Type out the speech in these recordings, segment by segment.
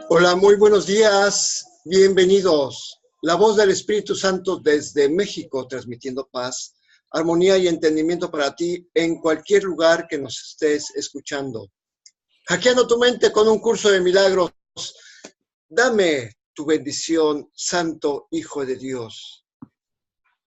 Hola, muy buenos días, bienvenidos. La voz del Espíritu Santo desde México, transmitiendo paz, armonía y entendimiento para ti en cualquier lugar que nos estés escuchando. Hackeando tu mente con un curso de milagros. Dame tu bendición, Santo Hijo de Dios.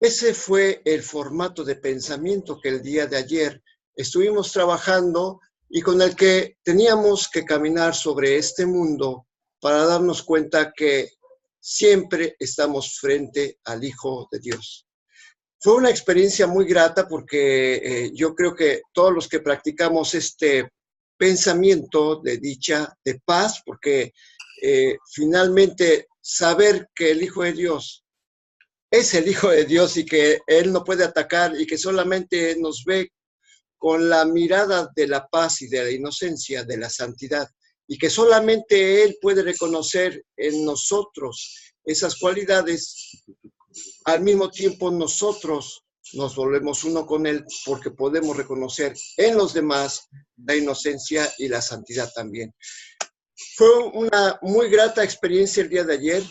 Ese fue el formato de pensamiento que el día de ayer estuvimos trabajando y con el que teníamos que caminar sobre este mundo para darnos cuenta que siempre estamos frente al Hijo de Dios. Fue una experiencia muy grata porque yo creo que todos los que practicamos este pensamiento de dicha, de paz, porque finalmente saber que el Hijo de Dios es el Hijo de Dios y que Él no puede atacar y que solamente nos ve con la mirada de la paz y de la inocencia, de la santidad, y que solamente Él puede reconocer en nosotros esas cualidades. Al mismo tiempo nosotros nos volvemos uno con Él porque podemos reconocer en los demás la inocencia y la santidad también. Fue una muy grata experiencia el día de ayer.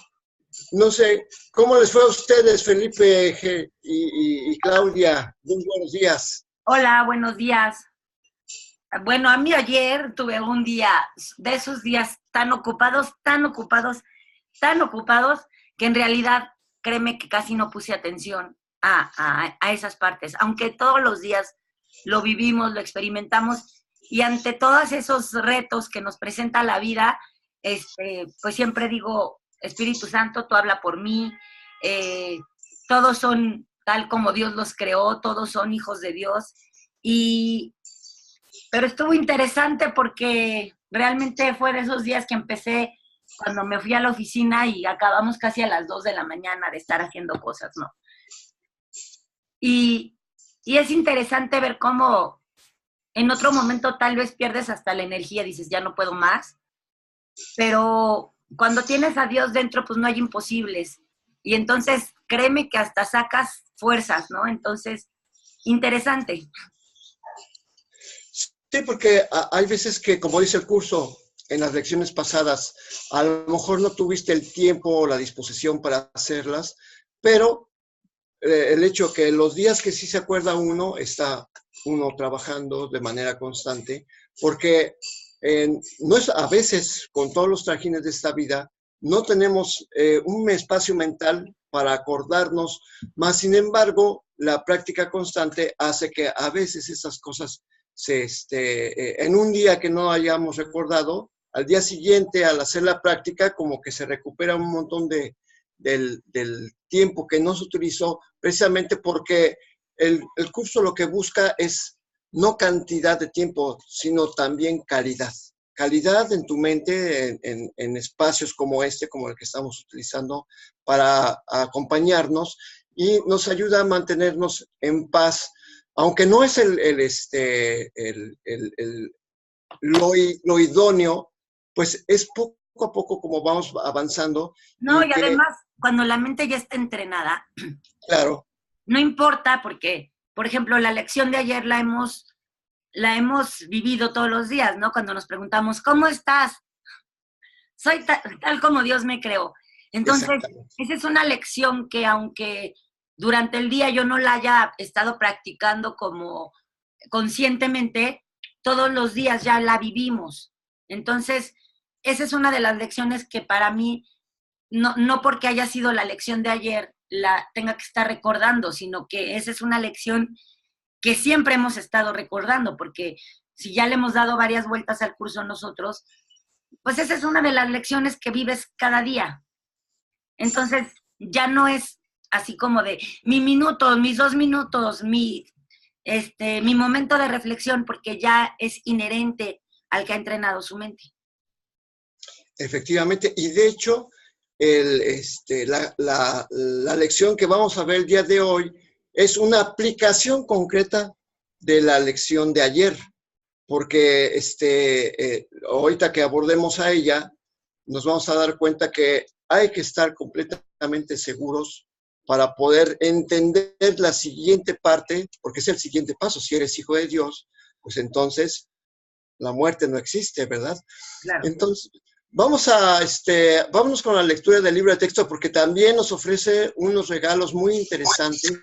No sé, ¿cómo les fue a ustedes, Felipe y Claudia? Muy buenos días. Hola, buenos días. Bueno, a mí ayer tuve un día de esos días tan ocupados, que en realidad, créeme que casi no puse atención a esas partes, aunque todos los días lo vivimos, lo experimentamos, y ante todos esos retos que nos presenta la vida, pues siempre digo, Espíritu Santo, tú habla por mí, todos son tal como Dios los creó, todos son hijos de Dios, pero estuvo interesante porque realmente fue de esos días que empecé cuando me fui a la oficina y acabamos casi a las 2 de la mañana de estar haciendo cosas, ¿no? Y es interesante ver cómo en otro momento tal vez pierdes hasta la energía, dices, ya no puedo más, pero cuando tienes a Dios dentro, pues no hay imposibles. Y entonces, créeme que hasta sacas fuerzas, ¿no? Entonces, interesante. Sí, porque hay veces que, como dice el curso en las lecciones pasadas, a lo mejor no tuviste el tiempo o la disposición para hacerlas, pero el hecho que los días que sí se acuerda uno, está uno trabajando de manera constante, porque no es, a veces, con todos los trajines de esta vida, no tenemos un espacio mental para acordarnos, más sin embargo, la práctica constante hace que a veces esas cosas en un día que no hayamos recordado, al día siguiente, al hacer la práctica, como que se recupera un montón del tiempo que no se utilizó, precisamente porque el curso lo que busca es no cantidad de tiempo, sino también calidad. Calidad en tu mente, en espacios como este, como el que estamos utilizando para acompañarnos, y nos ayuda a mantenernos en paz, aunque no es lo idóneo, pues es poco a poco como vamos avanzando. No, y además, cuando la mente ya está entrenada, claro, no importa porque, por ejemplo, la lección de ayer la hemos vivido todos los días, ¿no? Cuando nos preguntamos, ¿cómo estás? Soy tal como Dios me creó. Entonces, esa es una lección que aunque durante el día yo no la haya estado practicando como conscientemente, todos los días ya la vivimos. Entonces, esa es una de las lecciones que para mí, no porque haya sido la lección de ayer, la tenga que estar recordando, sino que esa es una lección que siempre hemos estado recordando, porque si ya le hemos dado varias vueltas al curso nosotros, pues esa es una de las lecciones que vives cada día. Entonces, ya no es así como de mi minuto, mis 2 minutos, mi momento de reflexión, porque ya es inherente al que ha entrenado su mente. Efectivamente, y de hecho, la lección que vamos a ver el día de hoy es una aplicación concreta de la lección de ayer, porque ahorita que abordemos a ella, nos vamos a dar cuenta que hay que estar completamente seguros para poder entender la siguiente parte, porque es el siguiente paso. Si eres hijo de Dios, pues entonces la muerte no existe, ¿verdad? Claro. Entonces, vámonos con la lectura del libro de texto, porque también nos ofrece unos regalos muy interesantes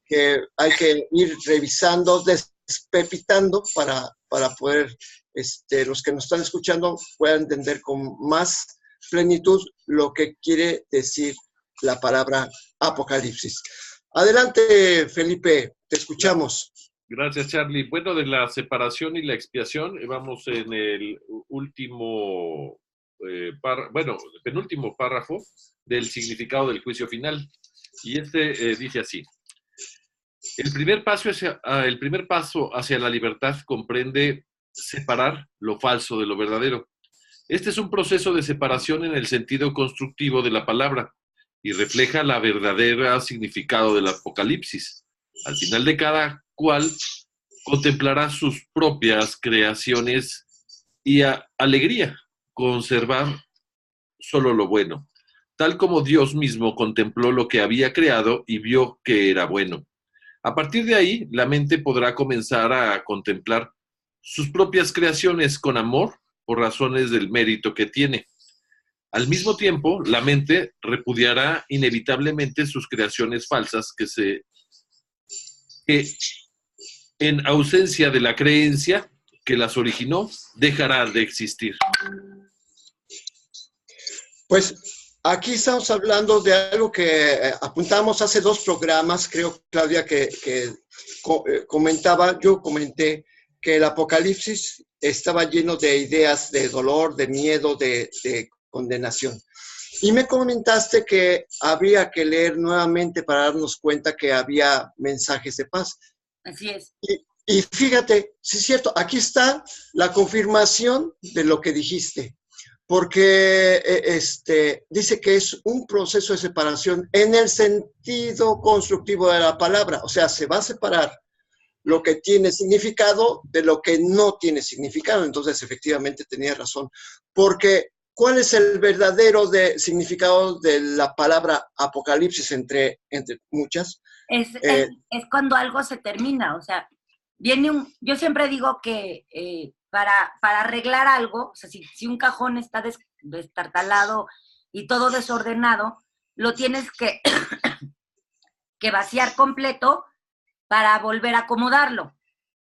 que hay que ir revisando, despepitando para poder, los que nos están escuchando puedan entender con más plenitud lo que quiere decir la palabra Apocalipsis. Adelante, Felipe, te escuchamos. Gracias, Charlie. Bueno, de la separación y la expiación, vamos en el último, penúltimo párrafo del significado del juicio final. Y dice así: el primer paso hacia la libertad comprende separar lo falso de lo verdadero. Este es un proceso de separación en el sentido constructivo de la palabra y refleja la verdadera significado del Apocalipsis. Al final de cada cual contemplará sus propias creaciones y alegría, conservar solo lo bueno, tal como Dios mismo contempló lo que había creado y vio que era bueno. A partir de ahí, la mente podrá comenzar a contemplar sus propias creaciones con amor por razones del mérito que tiene. Al mismo tiempo, la mente repudiará inevitablemente sus creaciones falsas que en ausencia de la creencia que las originó, dejarán de existir. Pues aquí estamos hablando de algo que apuntamos hace 2 programas, creo, Claudia, que yo comenté que el Apocalipsis estaba lleno de ideas de dolor, de miedo, de condenación. Y me comentaste que habría que leer nuevamente para darnos cuenta que había mensajes de paz. Así es. Y fíjate, sí es cierto, aquí está la confirmación de lo que dijiste, porque dice que es un proceso de separación en el sentido constructivo de la palabra, o sea, se va a separar lo que tiene significado de lo que no tiene significado. Entonces, efectivamente, tenía razón, porque ¿cuál es el verdadero significado de la palabra Apocalipsis entre muchas? Es cuando algo se termina, o sea, yo siempre digo que para arreglar algo, o sea, si un cajón está destartalado y todo desordenado, lo tienes que, que vaciar completo para volver a acomodarlo.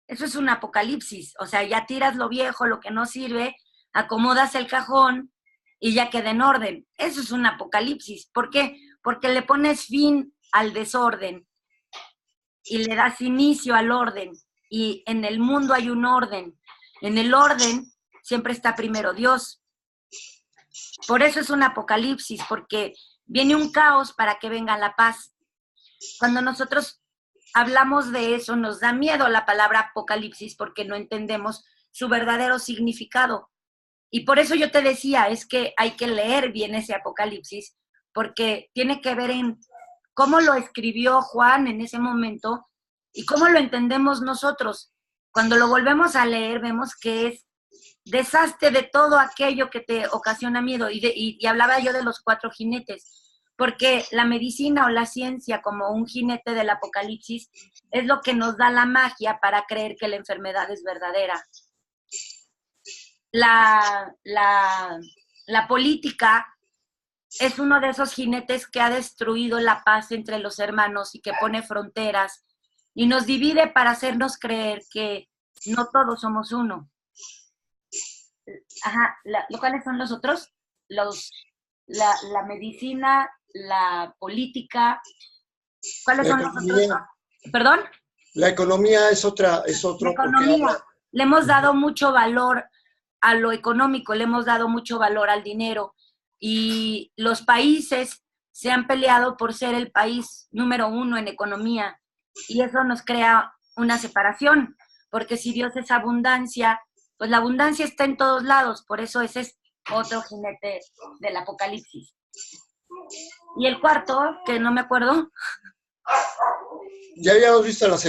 Eso es un apocalipsis, o sea, ya tiras lo viejo, lo que no sirve, acomodas el cajón y ya queda en orden. Eso es un apocalipsis. ¿Por qué? Porque le pones fin al desorden y le das inicio al orden. Y en el mundo hay un orden. En el orden siempre está primero Dios. Por eso es un apocalipsis, porque viene un caos para que venga la paz. Cuando nosotros hablamos de eso, nos da miedo la palabra apocalipsis porque no entendemos su verdadero significado. Y por eso yo te decía, es que hay que leer bien ese apocalipsis, porque tiene que ver en cómo lo escribió Juan en ese momento y cómo lo entendemos nosotros. Cuando lo volvemos a leer, vemos que es deshazte de todo aquello que te ocasiona miedo. Y hablaba yo de los 4 jinetes, porque la medicina o la ciencia como un jinete del apocalipsis es lo que nos da la magia para creer que la enfermedad es verdadera. La política es uno de esos jinetes que ha destruido la paz entre los hermanos y que pone fronteras y nos divide para hacernos creer que no todos somos uno. Ajá, ¿cuáles son los otros? La medicina, la política. ¿Cuáles son los otros? ¿Perdón? La economía es otro. La economía. Le hemos dado mucho valor a lo económico, le hemos dado mucho valor al dinero y los países se han peleado por ser el país número 1 en economía y eso nos crea una separación, porque si Dios es abundancia, pues la abundancia está en todos lados, por eso ese es otro jinete del apocalipsis. Y el cuarto, que no me acuerdo. ¿Ya habíamos visto las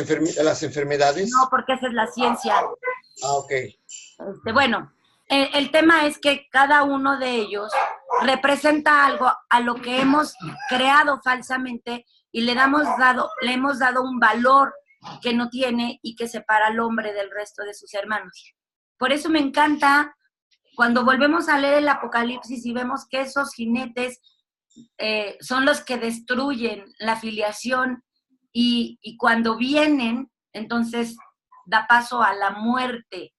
enfermedades? No, porque esa es la ciencia. Ah, ok. Bueno, el tema es que cada uno de ellos representa algo a lo que hemos creado falsamente y le hemos dado un valor que no tiene y que separa al hombre del resto de sus hermanos. Por eso me encanta cuando volvemos a leer el Apocalipsis y vemos que esos jinetes son los que destruyen la filiación y cuando vienen, entonces da paso a la muerte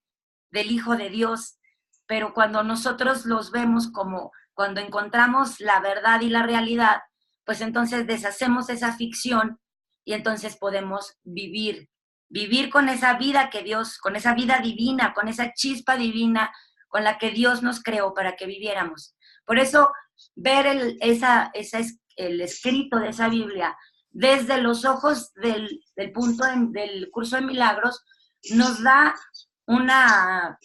del Hijo de Dios. Pero cuando nosotros los vemos como cuando encontramos la verdad y la realidad, pues entonces deshacemos esa ficción y entonces podemos vivir con esa vida que Dios, con esa vida divina, con esa chispa divina con la que Dios nos creó para que viviéramos. Por eso, ver el escrito de esa Biblia desde los ojos del punto del curso de milagros nos da una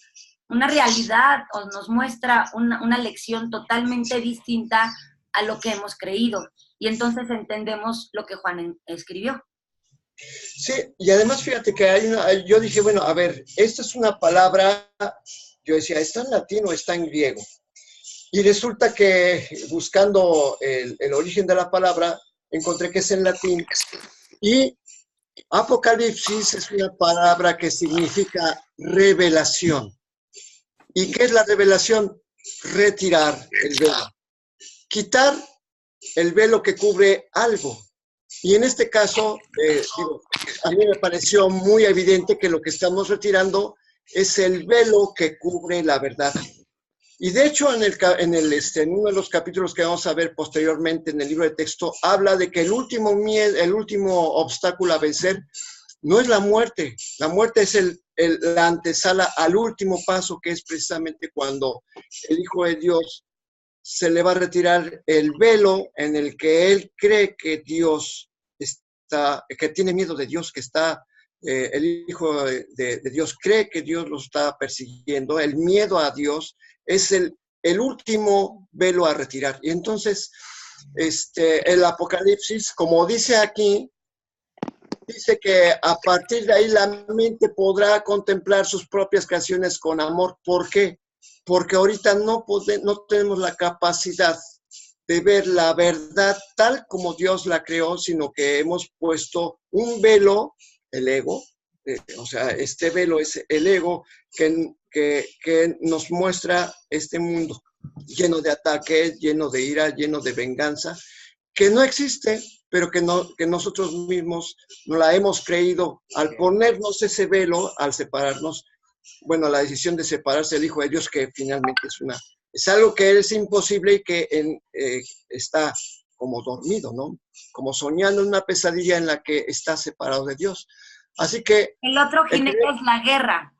realidad o nos muestra una lección totalmente distinta a lo que hemos creído. Y entonces entendemos lo que Juan escribió. Sí, y además fíjate que yo dije, bueno, a ver, esta es una palabra, yo decía, ¿está en latín o está en griego? Y resulta que buscando el origen de la palabra, encontré que es en latín. Y Apocalipsis es una palabra que significa revelación. ¿Y qué es la revelación? Retirar el velo. Quitar el velo que cubre algo. Y en este caso, a mí me pareció muy evidente que lo que estamos retirando es el velo que cubre la verdad. Y de hecho, en uno de los capítulos que vamos a ver posteriormente en el libro de texto, habla de que el último obstáculo a vencer no es la muerte. La muerte es la antesala al último paso, que es precisamente cuando el Hijo de Dios se le va a retirar el velo en el que él cree que Dios está, que tiene miedo de Dios, que está, el Hijo de Dios cree que Dios lo está persiguiendo. El miedo a Dios es el último velo a retirar. Y entonces, el Apocalipsis, como dice aquí, dice que a partir de ahí la mente podrá contemplar sus propias creaciones con amor. ¿Por qué? Porque ahorita no tenemos la capacidad de ver la verdad tal como Dios la creó, sino que hemos puesto un velo, el ego, o sea, este velo es el ego que nos muestra este mundo lleno de ataques, lleno de ira, lleno de venganza, que no existe, pero que nosotros mismos no la hemos creído al ponernos ese velo, al separarnos. Bueno, la decisión de separarse del Hijo de Dios, que finalmente es algo que es imposible y que está como dormido, ¿no? Como soñando en una pesadilla en la que está separado de Dios. Así que... El otro jinete es la guerra.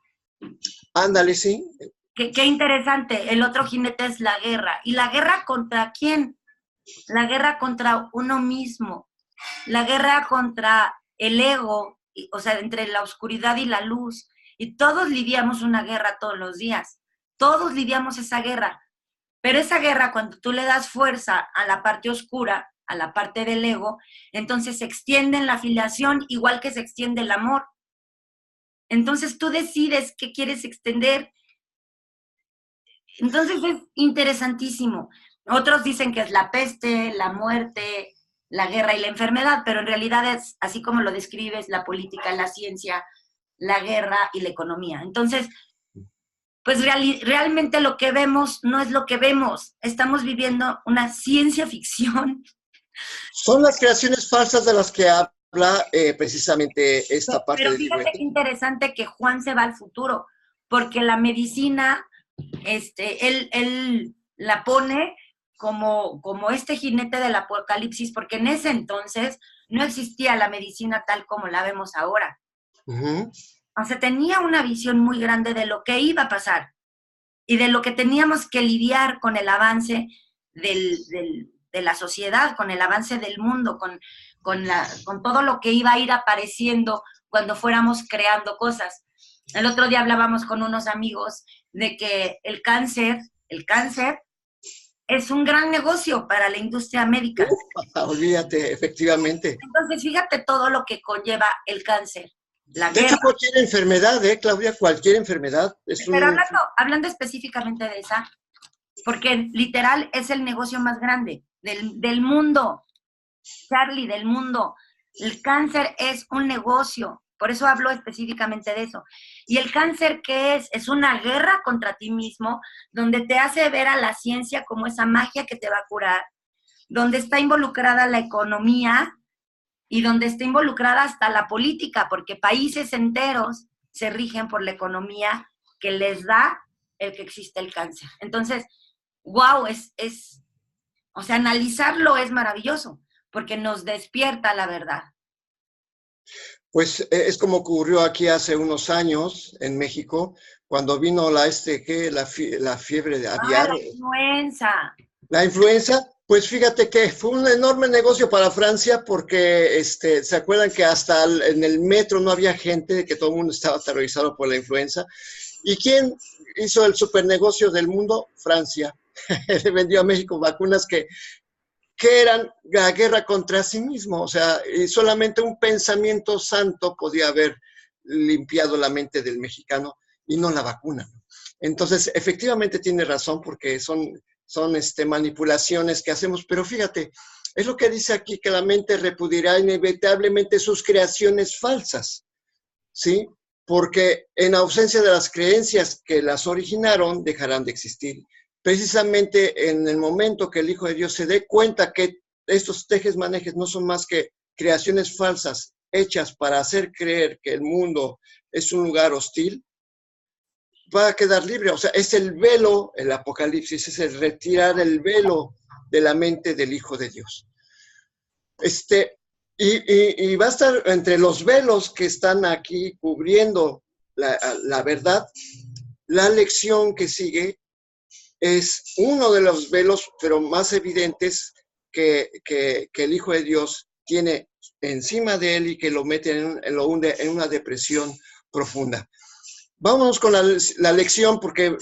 Ándale, sí. Qué interesante, el otro jinete es la guerra. ¿Y la guerra contra quién? La guerra contra uno mismo. La guerra contra el ego, o sea, entre la oscuridad y la luz. Y todos lidiamos una guerra todos los días. Todos lidiamos esa guerra. Pero esa guerra, cuando tú le das fuerza a la parte oscura, a la parte del ego, entonces se extiende en la filiación igual que se extiende el amor. Entonces tú decides qué quieres extender. Entonces es interesantísimo. Otros dicen que es la peste, la muerte, la guerra y la enfermedad, pero en realidad es, así como lo describes, la política, la ciencia, la guerra y la economía. Entonces, pues realmente lo que vemos no es lo que vemos. Estamos viviendo una ciencia ficción. Son las creaciones falsas de las que habla precisamente esta parte del libro. Pero fíjate qué interesante que Juan se va al futuro, porque la medicina, él la pone como este jinete del Apocalipsis, porque en ese entonces no existía la medicina tal como la vemos ahora. Uh-huh. O sea, tenía una visión muy grande de lo que iba a pasar y de lo que teníamos que lidiar con el avance de la sociedad, con el avance del mundo, con todo lo que iba a ir apareciendo cuando fuéramos creando cosas. El otro día hablábamos con unos amigos de que el cáncer es un gran negocio para la industria médica. Olvídate, efectivamente. Entonces, fíjate todo lo que conlleva el cáncer. De hecho, cualquier enfermedad, Claudia, cualquier enfermedad. Pero hablando específicamente de esa, porque literal es el negocio más grande del mundo, Charlie, del mundo. El cáncer es un negocio, por eso hablo específicamente de eso. ¿Y el cáncer qué es? Es una guerra contra ti mismo, donde te hace ver a la ciencia como esa magia que te va a curar, donde está involucrada la economía y donde está involucrada hasta la política, porque países enteros se rigen por la economía que les da el que existe el cáncer. Entonces, wow, o sea, analizarlo es maravilloso, porque nos despierta la verdad. Pues es como ocurrió aquí hace unos años en México, cuando vino la fiebre de aviar. La influenza. La influenza, pues fíjate que fue un enorme negocio para Francia porque se acuerdan que hasta en el metro no había gente, que todo el mundo estaba aterrorizado por la influenza. ¿Y quién hizo el supernegocio del mundo? Francia. Le vendió a México vacunas que eran la guerra contra sí mismo. O sea, solamente un pensamiento santo podía haber limpiado la mente del mexicano y no la vacuna. Entonces, efectivamente tiene razón porque son manipulaciones que hacemos, pero fíjate, es lo que dice aquí, que la mente repudiará inevitablemente sus creaciones falsas, ¿sí? Porque en ausencia de las creencias que las originaron, dejarán de existir. Precisamente en el momento que el Hijo de Dios se dé cuenta que estos tejes-manejes no son más que creaciones falsas, hechas para hacer creer que el mundo es un lugar hostil, va a quedar libre. O sea, es el velo, el Apocalipsis, es el retirar el velo de la mente del Hijo de Dios. Y va a estar entre los velos que están aquí cubriendo la verdad. La lección que sigue es uno de los velos, pero más evidentes, que el Hijo de Dios tiene encima de él y que lo mete, lo hunde en una depresión profunda. Vámonos con la lección, porque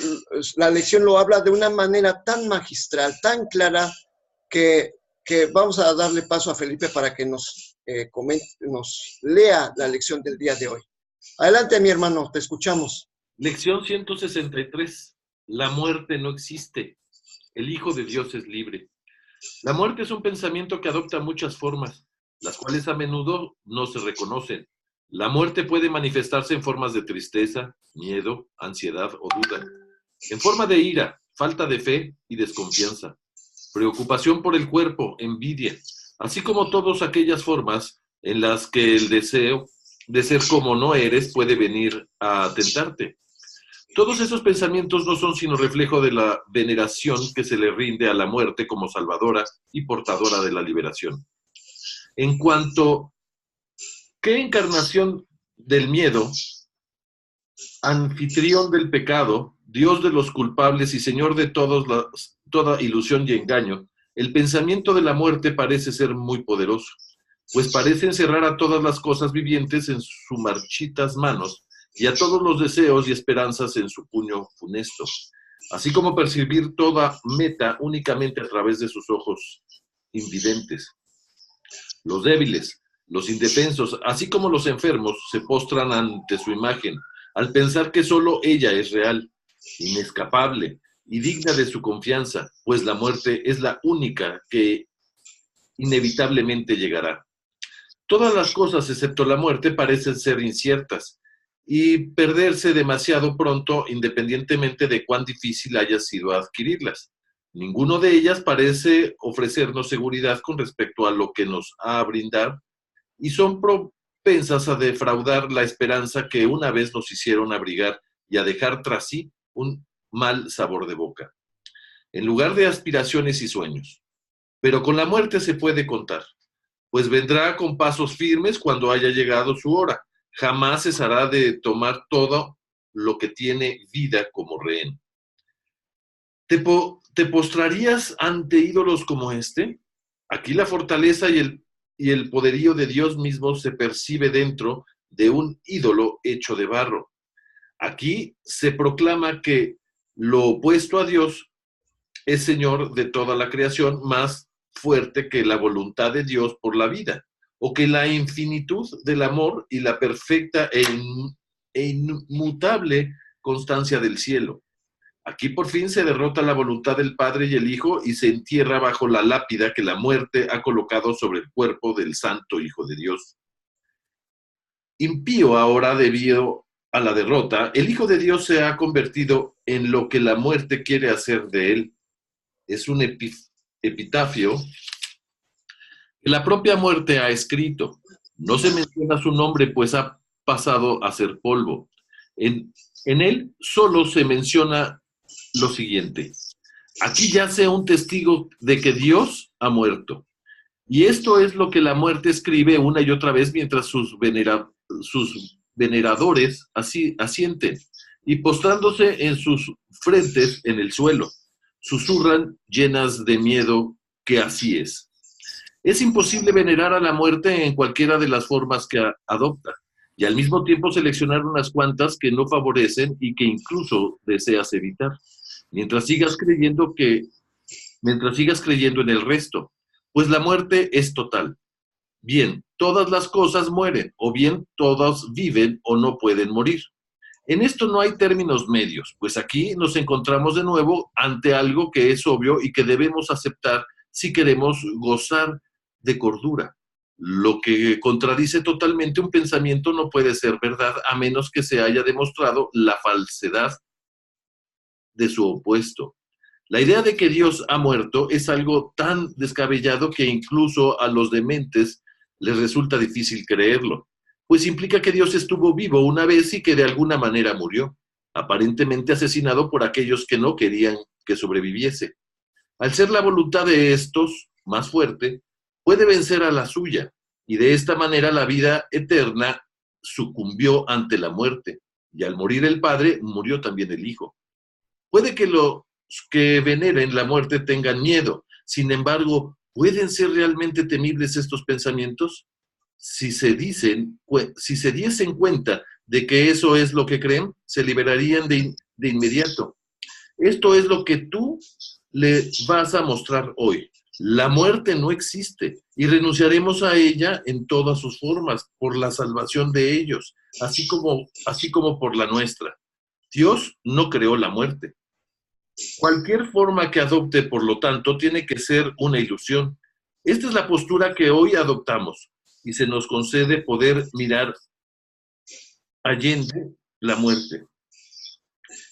la lección lo habla de una manera tan magistral, tan clara, que vamos a darle paso a Felipe para que nos lea la lección del día de hoy. Adelante, mi hermano, te escuchamos. Lección 163. La muerte no existe. El Hijo de Dios es libre. La muerte es un pensamiento que adopta muchas formas, las cuales a menudo no se reconocen. La muerte puede manifestarse en formas de tristeza, miedo, ansiedad o duda, en forma de ira, falta de fe y desconfianza, preocupación por el cuerpo, envidia, así como todas aquellas formas en las que el deseo de ser como no eres puede venir a tentarte. Todos esos pensamientos no son sino reflejo de la veneración que se le rinde a la muerte como salvadora y portadora de la liberación. En cuanto ¿qué encarnación del miedo, anfitrión del pecado, Dios de los culpables y Señor de toda ilusión y engaño? El pensamiento de la muerte parece ser muy poderoso, pues parece encerrar a todas las cosas vivientes en sus marchitas manos y a todos los deseos y esperanzas en su puño funesto, así como percibir toda meta únicamente a través de sus ojos invidentes. Los débiles, los indefensos, así como los enfermos, se postran ante su imagen, al pensar que solo ella es real, inescapable y digna de su confianza, pues la muerte es la única que inevitablemente llegará. Todas las cosas, excepto la muerte, parecen ser inciertas y perderse demasiado pronto, independientemente de cuán difícil haya sido adquirirlas. Ninguno de ellas parece ofrecernos seguridad con respecto a lo que nos ha a brindar, y son propensas a defraudar la esperanza que una vez nos hicieron abrigar y a dejar tras sí un mal sabor de boca, en lugar de aspiraciones y sueños. Pero con la muerte se puede contar, pues vendrá con pasos firmes cuando haya llegado su hora. Jamás cesará de tomar todo lo que tiene vida como rehén. ¿Te postrarías ante ídolos como este? Aquí la fortaleza y el poderío de Dios mismo se percibe dentro de un ídolo hecho de barro. Aquí se proclama que lo opuesto a Dios es Señor de toda la creación, más fuerte que la voluntad de Dios por la vida, o que la infinitud del amor y la perfecta e inmutable constancia del cielo. Aquí por fin se derrota la voluntad del Padre y el Hijo y se entierra bajo la lápida que la muerte ha colocado sobre el cuerpo del Santo Hijo de Dios. Impío ahora debido a la derrota, el Hijo de Dios se ha convertido en lo que la muerte quiere hacer de él. Es un epitafio que la propia muerte ha escrito. No se menciona su nombre, pues ha pasado a ser polvo. En él solo se menciona lo siguiente: aquí yace un testigo de que Dios ha muerto. Y esto es lo que la muerte escribe una y otra vez mientras sus veneradores asienten y postrándose en sus frentes en el suelo, susurran llenas de miedo que así es. Es imposible venerar a la muerte en cualquiera de las formas que adopta y al mismo tiempo seleccionar unas cuantas que no favorecen y que incluso deseas evitar, mientras sigas creyendo en el resto, pues la muerte es total. Bien, todas las cosas mueren, o bien todas viven o no pueden morir. En esto no hay términos medios, pues aquí nos encontramos de nuevo ante algo que es obvio y que debemos aceptar si queremos gozar de cordura. Lo que contradice totalmente un pensamiento no puede ser verdad a menos que se haya demostrado la falsedad de su opuesto. La idea de que Dios ha muerto es algo tan descabellado que incluso a los dementes les resulta difícil creerlo, pues implica que Dios estuvo vivo una vez y que de alguna manera murió, aparentemente asesinado por aquellos que no querían que sobreviviese. Al ser la voluntad de estos más fuerte, puede vencer a la suya, y de esta manera la vida eterna sucumbió ante la muerte, y al morir el Padre, murió también el Hijo. Puede que los que veneren la muerte tengan miedo, sin embargo, ¿pueden ser realmente temibles estos pensamientos? Si se diesen cuenta de que eso es lo que creen, se liberarían de inmediato. Esto es lo que tú le vas a mostrar hoy. La muerte no existe y renunciaremos a ella en todas sus formas por la salvación de ellos, así como por la nuestra. Dios no creó la muerte. Cualquier forma que adopte, por lo tanto, tiene que ser una ilusión. Esta es la postura que hoy adoptamos y se nos concede poder mirar allende la muerte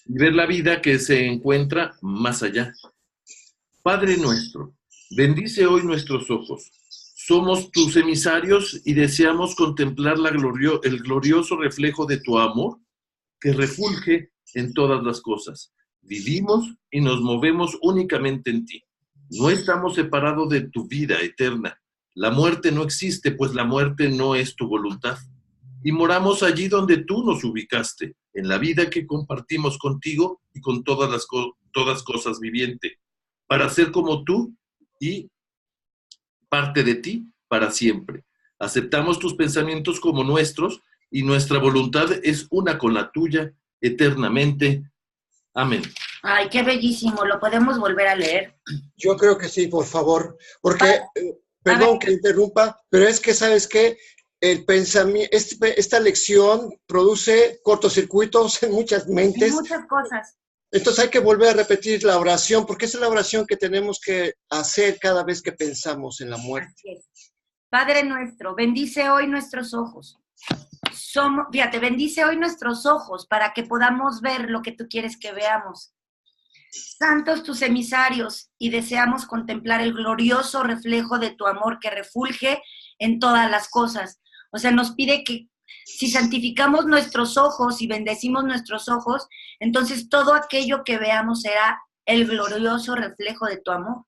y ver la vida que se encuentra más allá. Padre nuestro, bendice hoy nuestros ojos. Somos tus emisarios y deseamos contemplar el glorioso reflejo de tu amor que refulge en todas las cosas. Vivimos y nos movemos únicamente en ti. No estamos separados de tu vida eterna. La muerte no existe, pues la muerte no es tu voluntad. Y moramos allí donde tú nos ubicaste, en la vida que compartimos contigo y con todas cosas vivientes, para ser como tú y parte de ti para siempre. Aceptamos tus pensamientos como nuestros y nuestra voluntad es una con la tuya eternamente. Amén. Ay, qué bellísimo. ¿Lo podemos volver a leer? Yo creo que sí, por favor, porque, perdón que interrumpa, pero es que, ¿sabes qué? El pensamiento, esta lección produce cortocircuitos en muchas mentes. En muchas cosas. Entonces hay que volver a repetir la oración, porque esa es la oración que tenemos que hacer cada vez que pensamos en la muerte. Así es. Padre nuestro, bendice hoy nuestros ojos. Bendice hoy nuestros ojos para que podamos ver lo que tú quieres que veamos. Santos tus emisarios y deseamos contemplar el glorioso reflejo de tu amor que refulge en todas las cosas. O sea, nos pide que si santificamos nuestros ojos y bendecimos nuestros ojos, entonces todo aquello que veamos será el glorioso reflejo de tu amor.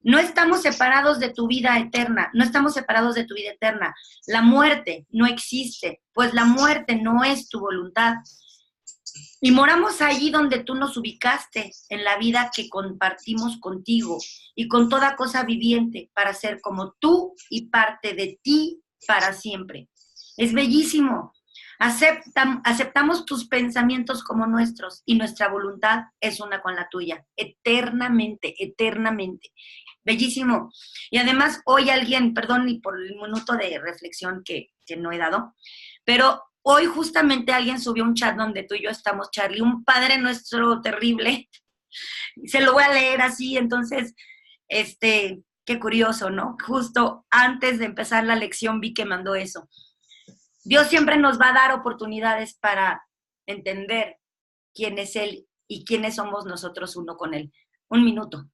No estamos separados de tu vida eterna, La muerte no existe, pues la muerte no es tu voluntad. Y moramos allí donde tú nos ubicaste, en la vida que compartimos contigo y con toda cosa viviente, para ser como tú y parte de ti para siempre. Es bellísimo. Aceptamos tus pensamientos como nuestros y nuestra voluntad es una con la tuya, eternamente, eternamente. Bellísimo. Y además hoy alguien, perdón por el minuto de reflexión que no he dado, pero Hoy justamente alguien subió un chat donde tú y yo estamos, Charlie, un Padre Nuestro terrible. Se lo voy a leer así, entonces, qué curioso, ¿no? Justo antes de empezar la lección vi que mandó eso. Dios siempre nos va a dar oportunidades para entender quién es Él y quiénes somos nosotros uno con Él. Un minuto.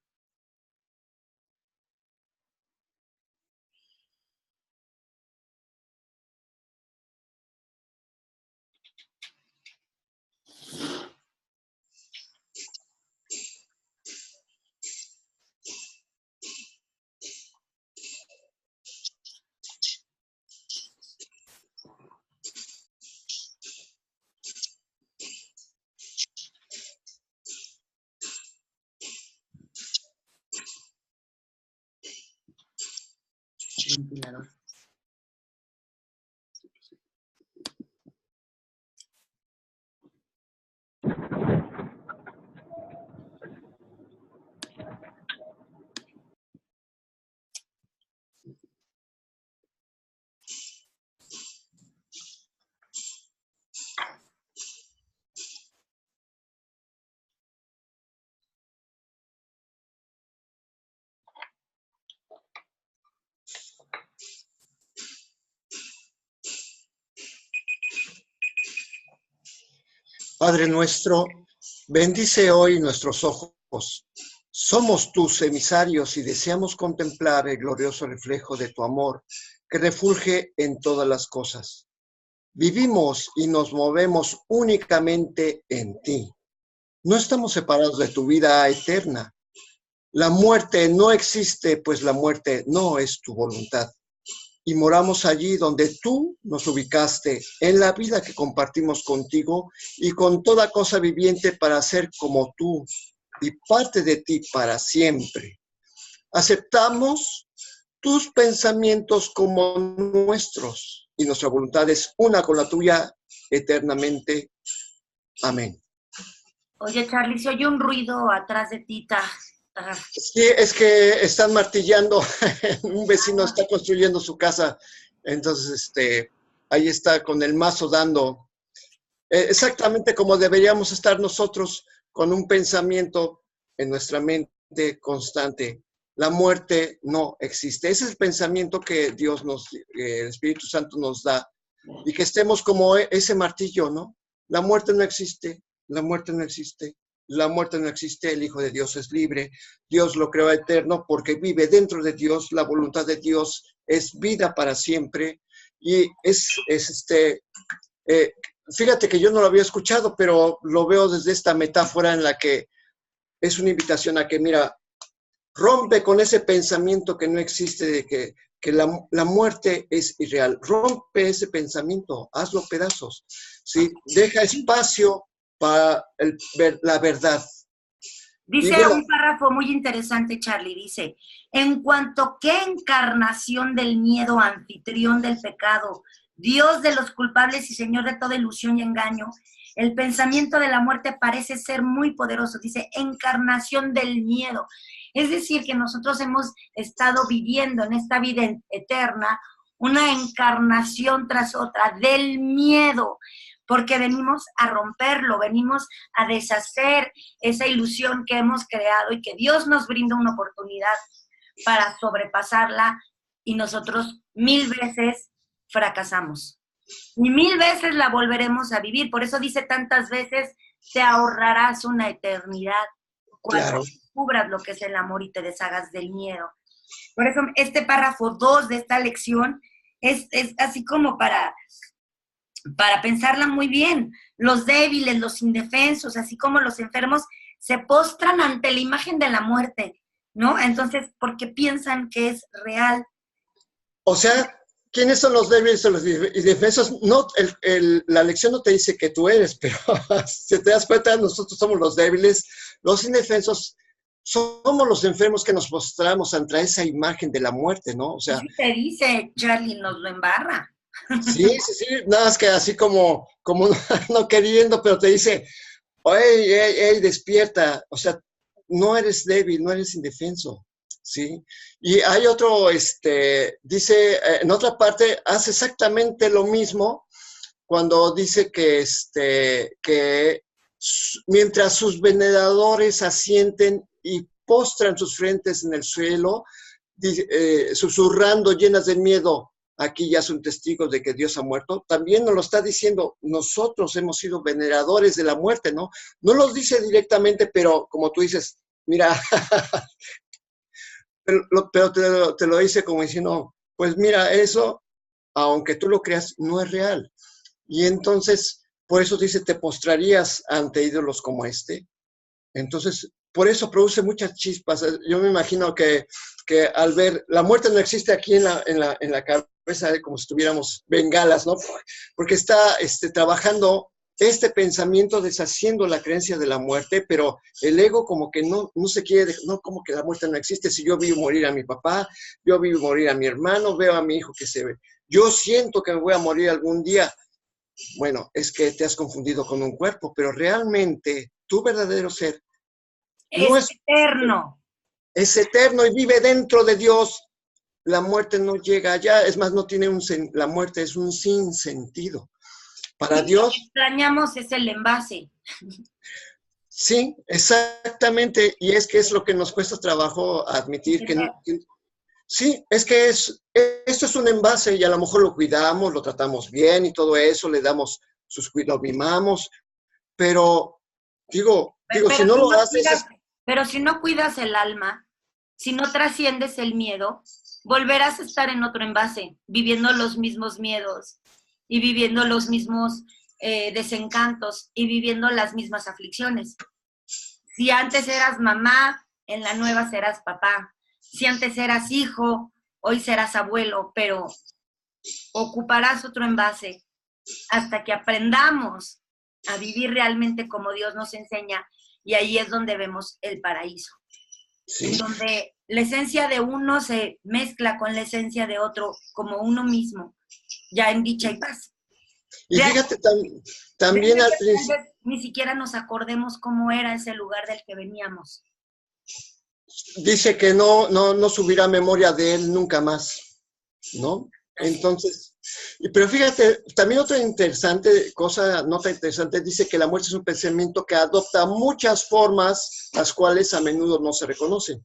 Ventilador. Padre nuestro, bendice hoy nuestros ojos. Somos tus emisarios y deseamos contemplar el glorioso reflejo de tu amor que refulge en todas las cosas. Vivimos y nos movemos únicamente en ti. No estamos separados de tu vida eterna. La muerte no existe, pues la muerte no es tu voluntad. Y moramos allí donde tú nos ubicaste, en la vida que compartimos contigo y con toda cosa viviente para ser como tú y parte de ti para siempre. Aceptamos tus pensamientos como nuestros y nuestra voluntad es una con la tuya eternamente. Amén. Oye, Charlie, se oye un ruido atrás de ti. Sí, es que están martillando, un vecino está construyendo su casa, entonces ahí está con el mazo dando, exactamente como deberíamos estar nosotros con un pensamiento en nuestra mente constante. La muerte no existe. Ese es el pensamiento que Dios el Espíritu Santo nos da, y que estemos como ese martillo, ¿no? La muerte no existe, la muerte no existe. La muerte no existe, el Hijo de Dios es libre, Dios lo creó eterno porque vive dentro de Dios, la voluntad de Dios es vida para siempre y fíjate que yo no lo había escuchado, pero lo veo desde esta metáfora en la que es una invitación a que, mira, rompe con ese pensamiento que no existe de que la muerte es irreal, rompe ese pensamiento, hazlo pedazos, ¿sí? Deja espacio para la verdad. Dice un párrafo muy interesante, Charlie, dice, en cuanto que encarnación del miedo, anfitrión del pecado, Dios de los culpables y Señor de toda ilusión y engaño, el pensamiento de la muerte parece ser muy poderoso. Dice, encarnación del miedo. Es decir, que nosotros hemos estado viviendo en esta vida eterna una encarnación tras otra del miedo, porque venimos a romperlo, venimos a deshacer esa ilusión que hemos creado y que Dios nos brinda una oportunidad para sobrepasarla y nosotros 1000 veces fracasamos. Y 1000 veces la volveremos a vivir. Por eso dice tantas veces, te ahorrarás una eternidad cuando descubras lo que es el amor y te deshagas del miedo. Por eso este párrafo 2 de esta lección es así como para pensarla muy bien. Los débiles, los indefensos, así como los enfermos, se postran ante la imagen de la muerte, ¿no? Entonces, porque piensan que es real. O sea, ¿quiénes son los débiles o los indefensos? No, la lección no te dice que tú eres, pero si te das cuenta, nosotros somos los débiles, los indefensos somos los enfermos que nos postramos ante esa imagen de la muerte, ¿no? O sea, sí te dice, Charlie, nos lo embarra. Sí, nada más que así como no queriendo, pero te dice, oye, despierta, o sea, no eres débil, no eres indefenso, ¿sí? Y hay otro, dice, en otra parte, hace exactamente lo mismo, cuando dice que mientras sus veneradores asienten y postran sus frentes en el suelo, susurrando llenas de miedo, aquí ya son testigos de que Dios ha muerto, también nos lo está diciendo, nosotros hemos sido veneradores de la muerte, ¿no? No los dice directamente, pero como tú dices, mira, pero te lo dice como diciendo, pues mira, eso, aunque tú lo creas, no es real. Y entonces, por eso dice, te postrarías ante ídolos como este. Entonces, por eso produce muchas chispas. Yo me imagino que al ver, la muerte no existe aquí en la cabeza, como si tuviéramos bengalas, ¿no? Porque está trabajando este pensamiento deshaciendo la creencia de la muerte, pero el ego como que no se quiere, no, como que la muerte no existe. Si yo vi morir a mi papá, yo vi morir a mi hermano, veo a mi hijo que se ve. Yo siento que me voy a morir algún día. Bueno, es que te has confundido con un cuerpo, pero realmente tu verdadero ser no es eterno. Es eterno y vive dentro de Dios. La muerte no llega allá, es más, no tiene la muerte es un sinsentido. Para Dios. Lo que extrañamos es el envase. Sí, exactamente, y es que es lo que nos cuesta trabajo admitir sí, es que esto es un envase y a lo mejor lo cuidamos, lo tratamos bien y todo eso, le damos lo mimamos, pero digo, si no lo haces... Pero si no cuidas el alma, si no trasciendes el miedo, volverás a estar en otro envase, viviendo los mismos miedos y viviendo los mismos desencantos y viviendo las mismas aflicciones. Si antes eras mamá, en la nueva serás papá. Si antes eras hijo, hoy serás abuelo, pero ocuparás otro envase hasta que aprendamos a vivir realmente como Dios nos enseña, y ahí es donde vemos el paraíso. Sí. En donde la esencia de uno se mezcla con la esencia de otro como uno mismo, ya en dicha y paz. Y fíjate, también al principio... Ni siquiera nos acordemos cómo era ese lugar del que veníamos. Dice que no subirá memoria de él nunca más, ¿no? Entonces, pero fíjate, también otra nota interesante, dice que la muerte es un pensamiento que adopta muchas formas, las cuales a menudo no se reconocen.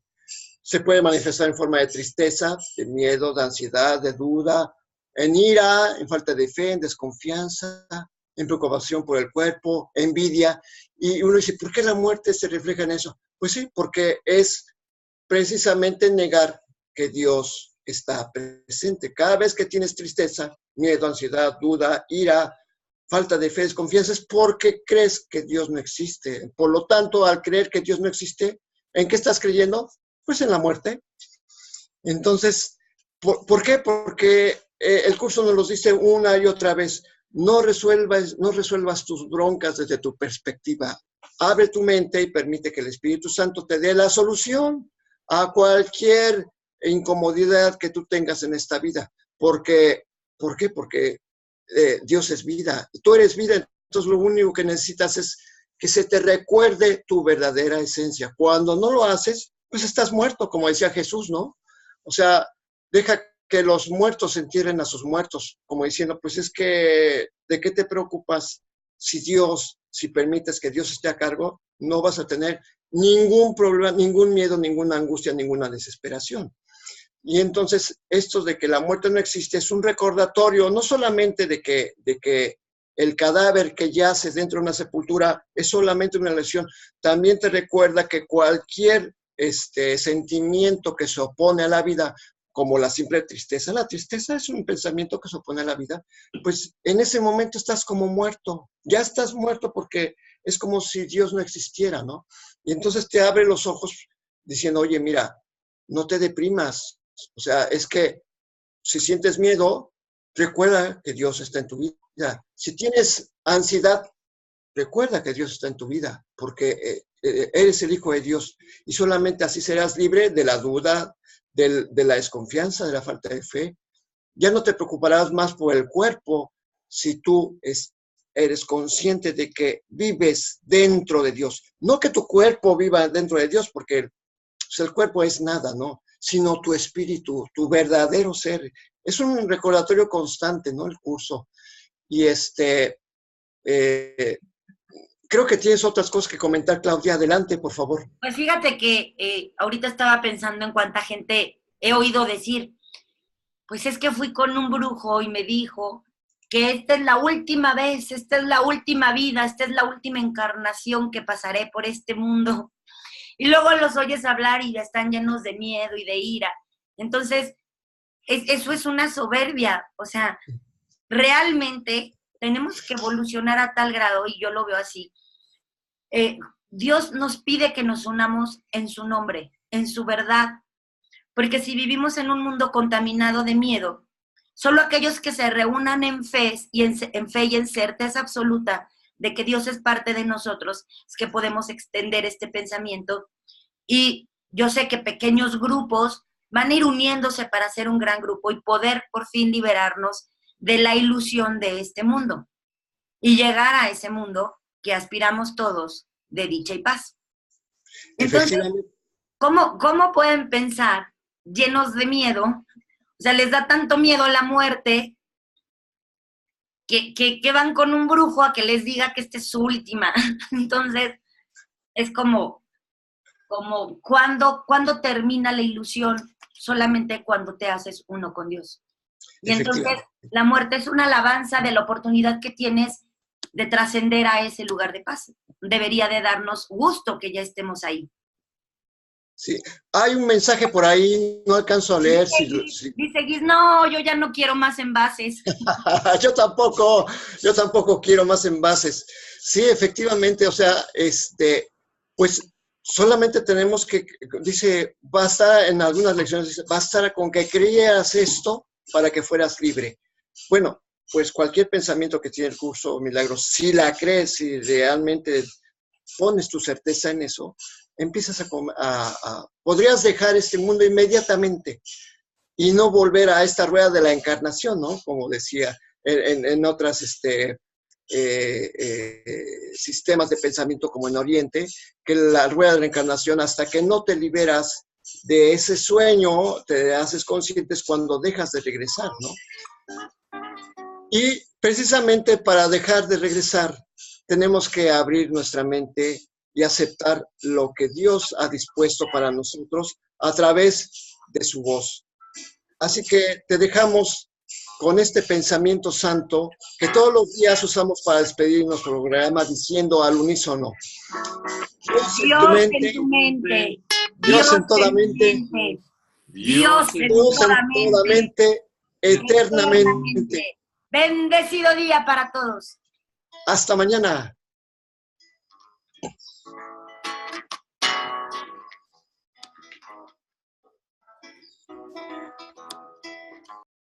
Se puede manifestar en forma de tristeza, de miedo, de ansiedad, de duda, en ira, en falta de fe, en desconfianza, en preocupación por el cuerpo, envidia. Y uno dice, ¿por qué la muerte se refleja en eso? Pues sí, porque es precisamente negar que Dios está presente. Cada vez que tienes tristeza, miedo, ansiedad, duda, ira, falta de fe, desconfianza, es porque crees que Dios no existe. Por lo tanto, al creer que Dios no existe, ¿en qué estás creyendo? Pues en la muerte. Entonces, ¿por qué? Porque el curso nos lo dice una y otra vez, no resuelvas tus broncas desde tu perspectiva. Abre tu mente y permite que el Espíritu Santo te dé la solución a cualquier incomodidad que tú tengas en esta vida. ¿Por qué? Porque Dios es vida. Tú eres vida, entonces lo único que necesitas es que se te recuerde tu verdadera esencia. Cuando no lo haces, pues estás muerto, como decía Jesús, ¿no? O sea, deja que los muertos entierren a sus muertos, como diciendo, pues es que, ¿de qué te preocupas si permites que Dios esté a cargo? No vas a tener ningún problema, ningún miedo, ninguna angustia, ninguna desesperación. Y entonces, esto de que la muerte no existe es un recordatorio, no solamente de que el cadáver que yace dentro de una sepultura es solamente una lesión, también te recuerda que cualquier sentimiento que se opone a la vida, como la simple tristeza, la tristeza es un pensamiento que se opone a la vida, pues en ese momento estás como muerto, ya estás muerto porque es como si Dios no existiera, ¿no? Y entonces te abre los ojos diciendo, oye, mira, no te deprimas, o sea, es que si sientes miedo, recuerda que Dios está en tu vida. Si tienes ansiedad, recuerda que Dios está en tu vida, porque eres el Hijo de Dios y solamente así serás libre de la duda, de la desconfianza, de la falta de fe. Ya no te preocuparás más por el cuerpo si tú eres consciente de que vives dentro de Dios. No que tu cuerpo viva dentro de Dios, porque pues, el cuerpo es nada, ¿no? Sino tu espíritu, tu verdadero ser. Es un recordatorio constante, ¿no? El curso. Y creo que tienes otras cosas que comentar, Claudia. Adelante, por favor. Pues fíjate que ahorita estaba pensando en cuánta gente he oído decir, pues es que fui con un brujo y me dijo que esta es la última vez, esta es la última vida, esta es la última encarnación que pasaré por este mundo. Y luego los oyes hablar y ya están llenos de miedo y de ira. Entonces, eso es una soberbia. O sea, realmente tenemos que evolucionar a tal grado, y yo lo veo así. Dios nos pide que nos unamos en su nombre, en su verdad. Porque si vivimos en un mundo contaminado de miedo, solo aquellos que se reúnan en fe y en certeza absoluta de que Dios es parte de nosotros, es que podemos extender este pensamiento. Y yo sé que pequeños grupos van a ir uniéndose para hacer un gran grupo y poder por fin liberarnos de la ilusión de este mundo y llegar a ese mundo que aspiramos todos de dicha y paz. Entonces, ¿cómo pueden pensar llenos de miedo? O sea, les da tanto miedo la muerte que van con un brujo a que les diga que esta es su última. Entonces, es como ¿cuándo termina la ilusión? Solamente cuando te haces uno con Dios. Y entonces la muerte es una alabanza de la oportunidad que tienes de trascender a ese lugar de paz. Debería de darnos gusto que ya estemos ahí. Sí, hay un mensaje por ahí, no alcanzo a leer. Dice Guis, no, yo ya no quiero más envases. Yo tampoco quiero más envases. Sí, efectivamente, o sea, pues solamente tenemos que, dice, basta en algunas lecciones, dice, basta con que creyeras esto para que fueras libre. Bueno, pues cualquier pensamiento que tiene el curso Milagros, si la crees, si realmente pones tu certeza en eso, empiezas podrías dejar este mundo inmediatamente y no volver a esta rueda de la encarnación, ¿no? Como decía en otras sistemas de pensamiento como en Oriente, que la rueda de la encarnación, hasta que no te liberas de ese sueño, te haces conscientes cuando dejas de regresar, ¿no? Y precisamente para dejar de regresar, tenemos que abrir nuestra mente y aceptar lo que Dios ha dispuesto para nosotros a través de su voz. Así que te dejamos con este pensamiento santo que todos los días usamos para despedir nuestro programa diciendo al unísono: Dios en tu mente, Dios en toda mente, Dios en toda mente, eternamente. Bendecido día para todos. Hasta mañana.